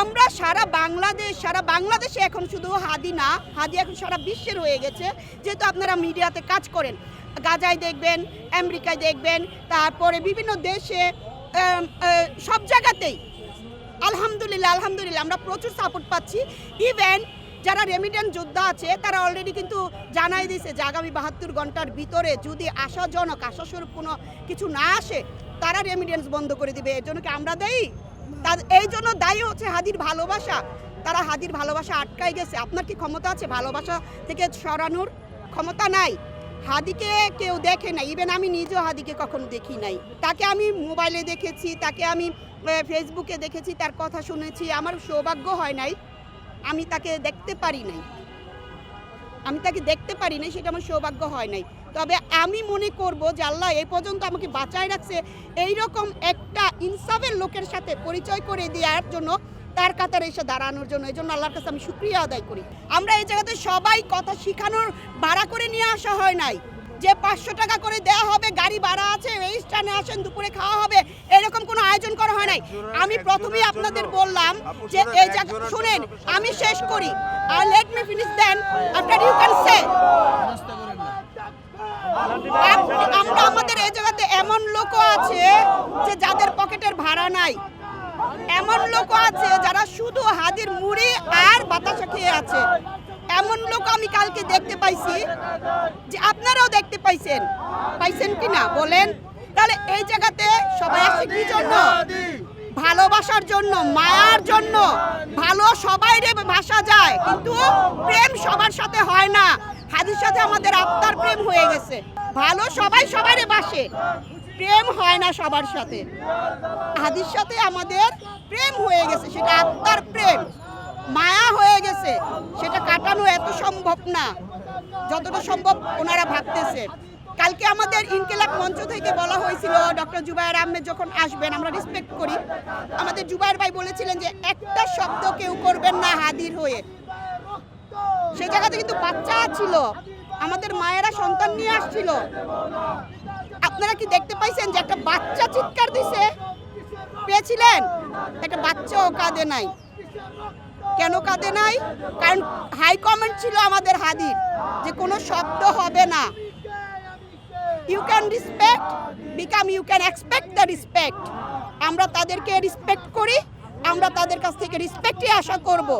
আমরা সারা বাংলাদেশে এখন শুধু হাদি না, হাদি এখন সারা বিশ্বের হয়ে গেছে। যেহেতু আপনারা মিডিয়াতে কাজ করেন, গাজায় দেখবেন, আমেরিকায় দেখবেন, তারপরে বিভিন্ন দেশে, সব জায়গাতেই আলহামদুলিল্লাহ আমরা প্রচুর সাপোর্ট পাচ্ছি। ইভেন যারা রেমিটেন্স যোদ্ধা আছে তারা অলরেডি কিন্তু জানাই দিয়েছে যে আগামী 72 ঘন্টার ভিতরে যদি আশাস্বরূপ কোনো কিছু না আসে তারা রেমিটেন্স বন্ধ করে দিবে। এর জন্য কি আমরা দায়ী? এই জন্য দায়ী হচ্ছে হাদির ভালোবাসা। তারা হাদির ভালোবাসা আটকাই গেছে। আপনার কি ক্ষমতা আছে ভালোবাসা থেকে সরানোর? ক্ষমতা নাই। হাদিকে কেউ দেখে নাই, ইভেন আমি নিজেও হাদিকে কখনো দেখি নাই। তাকে আমি মোবাইলে দেখেছি, তাকে আমি ফেসবুকে দেখেছি, তার কথা শুনেছি। আমার সৌভাগ্য হয় নাই, আমি তাকে দেখতে পারি নাই, সেটা আমার সৌভাগ্য হয় নাই। তবে আমি মনে করব যে আল্লাহ এই পর্যন্ত আমাকে বাঁচায় রাখছে এইরকম একটা ইনসাফের লোকের সাথে পরিচয় করে দেওয়ার জন্য, তার কাতারে এসে দাঁড়ানোর জন্য। এই জন্য আল্লাহর কাছে আমি শুকরিয়া আদায় করি। আমরা এই জায়গাতে সবাই কথা শিখানোর ভাড়া করে নিয়ে আসা হয় নাই যে 500 টাকা করে দেওয়া হবে, গাড়ি ভাড়া আছে, এই স্থানে আসেন, দুপুরে খাওয়া হবে, এরকম কোনো আয়োজন করা হয় নাই। আমি প্রথমেই আপনাদের বললাম যে এই জায়গা শুনেন, আমি শেষ করি, আর let me finish then after you can say. আমরা আমাদের এই জায়গাতে এমন লোক আছে যে যাদের পকেটের ভাড়া নাই, এমন লোক আছে যারা শুধু হাদির মুড়ি আর বাতাসা খেয়ে আছে, এমন লোক আমি কালকে দেখতে পাইছি, যে আপনারাও দেখতে পাইছেন কি না বলেন? তাহলে এই জায়গাতে সবাই আসে কি জন্য? ভালোবাসার জন্য, মায়ার জন্য। ভালো সবাই রে ভাষা যায়, কিন্তু প্রেম সবার সাথে হয় না। হাদির সাথে আমাদের আত্মার প্রেম হয়ে গেছে। ভালো সবাই সবাইরে বাসে, প্রেম হয় না সবার সাথে। হাদির সাথে আমাদের প্রেম হয়ে গেছে, সেটা আত্মার প্রেম, মায়া হয়ে গেছে। সেটা কাটানো এত সম্ভব না যতটা সম্ভব ওনারা ভাবতেছে। কালকে আমাদের ইনকিলাব মঞ্চ থেকে বলা হয়েছিল ডক্টর জুবায়ের আহমেদ যখন আসবেন, আমরা রেসপেক্ট করি, আমাদের জুবায়ের ভাই বলেছিলেন যে একটা শব্দ কেউ করবেন না হাদির হয়ে। সে জায়গাতে কিন্তু বাচ্চা ছিল, আমাদের মায়েরা সন্তান নিয়ে আসছিল। আপনারা কি দেখতে পাইছেন যে একটা বাচ্চা চিৎকার দিছে? পেয়েছিলেন? একটা বাচ্চাও কাঁদে নাই। কেন কাঁদে নাই? কারণ হাই কমেন্ট ছিল আমাদের হাদির যে কোনো শব্দ হবে না। You can respect become you can expect the respect. আমরা তাদেরকে রেসপেক্ট করি, আমরা তাদের কাছ থেকে রেসপেক্টই আশা করব।